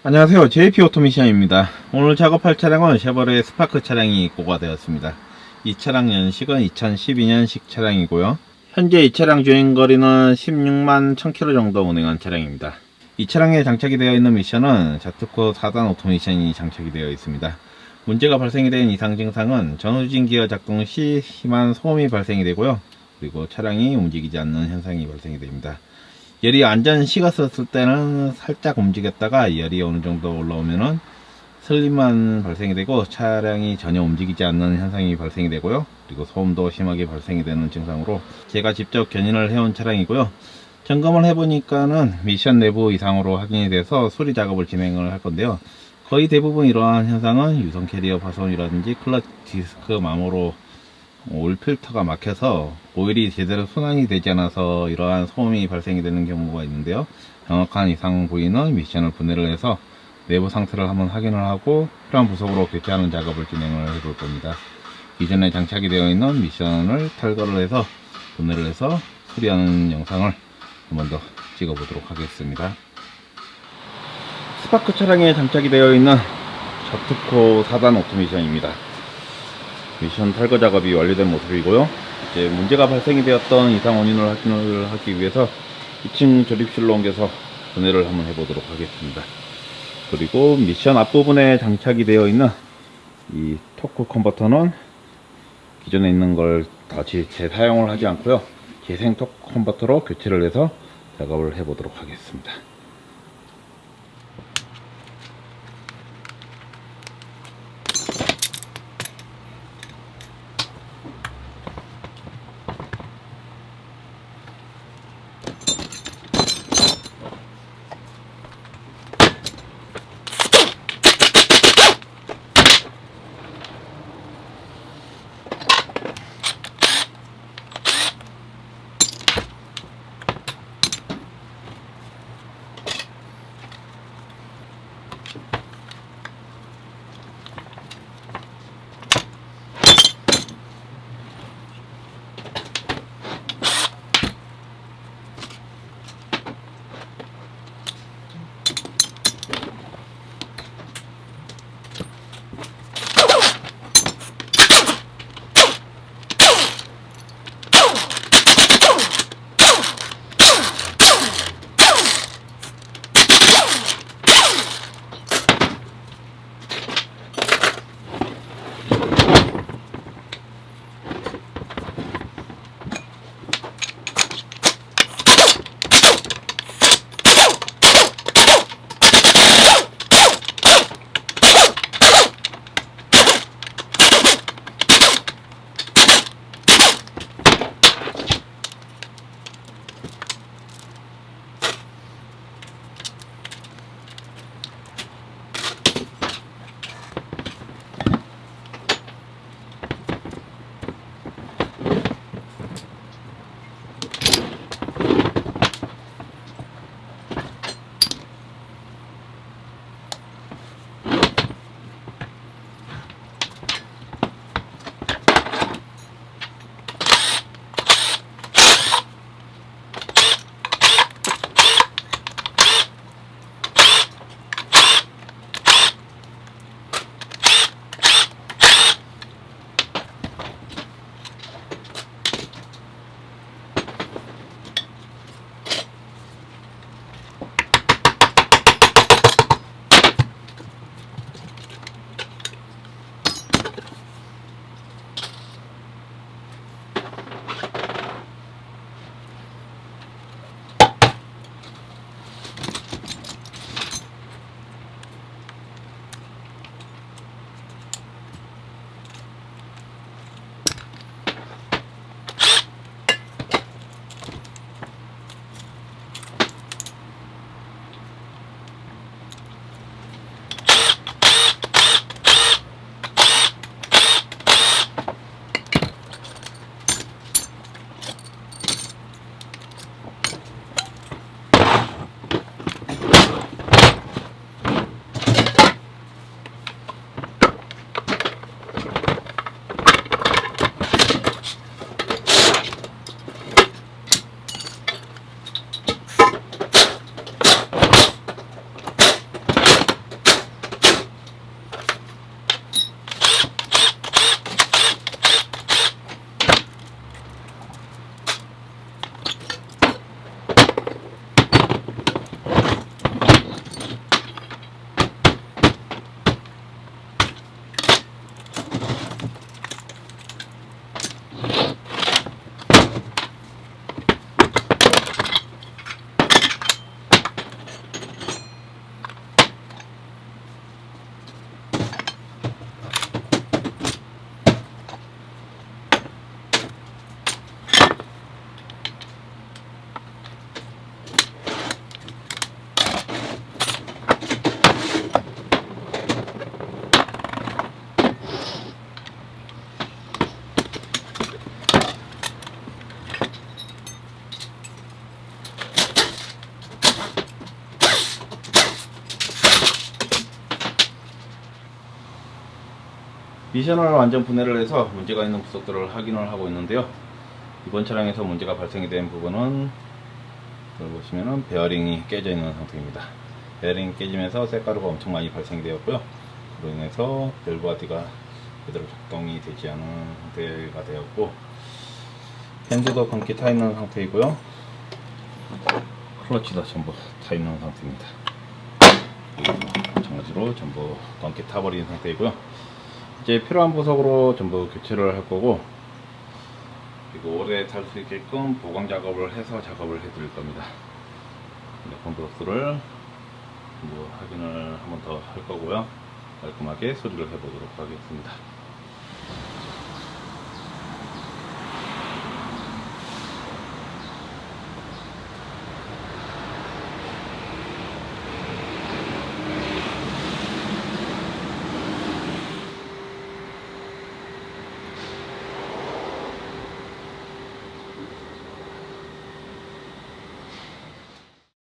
안녕하세요, 스파크오토미션입니다. 오늘 작업할 차량은 쉐보레 스파크 차량이 입고가 되었습니다. 이 차량 연식은 2012년식 차량이고요. 현재 이 차량 주행거리는 16만 1000km 정도 운행한 차량입니다. 이 차량에 장착이 되어 있는 미션은 자투코 4단 오토미션이 장착이 되어 있습니다. 문제가 발생이 된 이상 증상은 전후진 기어 작동 시 심한 소음이 발생이 되고요. 그리고 차량이 움직이지 않는 현상이 발생이 됩니다. 열이 완전 식었을 때는 살짝 움직였다가 열이 어느 정도 올라오면은 슬림만 발생이 되고 차량이 전혀 움직이지 않는 현상이 발생이 되고요. 그리고 소음도 심하게 발생이 되는 증상으로 제가 직접 견인을 해온 차량이고요. 점검을 해보니까는 미션 내부 이상으로 확인이 돼서 수리 작업을 진행을 할 건데요. 거의 대부분 이러한 현상은 유선 캐리어 파손이라든지 클러치 디스크 마모로 오일 필터가 막혀서 오일이 제대로 순환이 되지 않아서 이러한 소음이 발생이 되는 경우가 있는데요. 정확한 이상 부위는 미션을 분해를 해서 내부 상태를 한번 확인을 하고 필요한 부속으로 교체하는 작업을 진행을 해볼 겁니다. 기존에 장착이 되어 있는 미션을 탈거를 해서 분해를 해서 수리하는 영상을 한 번 더 찍어 보도록 하겠습니다. 스파크 차량에 장착이 되어 있는 자투코 4단 오토미션입니다. 미션 탈거 작업이 완료된 모습이고요. 이제 문제가 발생이 되었던 이상 원인을 확인을 하기 위해서 2층 조립실로 옮겨서 분해를 한번 해보도록 하겠습니다. 그리고 미션 앞부분에 장착이 되어 있는 이 토크 컨버터는 기존에 있는 걸 다시 재사용을 하지 않고요. 재생 토크 컨버터로 교체를 해서 작업을 해보도록 하겠습니다. 미션을 완전 분해를 해서 문제가 있는 부속들을 확인을 하고 있는데요. 이번 차량에서 문제가 발생이 된 부분은 여기 보시면은 베어링이 깨져 있는 상태입니다. 베어링이 깨지면서 쇳가루가 엄청 많이 발생이 되었고요. 그로 인해서 밸브바디가 제대로 작동이 되지 않은 상태가 되었고, 펜즈도 건기 타 있는 상태이고요. 클러치도 전부 타 있는 상태입니다. 마찬가지로 전부 건기 타버린 상태이고요. 이제 필요한 부속으로 전부 교체를 할 거고, 그리고 오래 탈 수 있게끔 보강 작업을 해서 작업을 해 드릴 겁니다. 에어컨 브로스를 확인을 한 번 더 할 거고요. 깔끔하게 수리를 해 보도록 하겠습니다.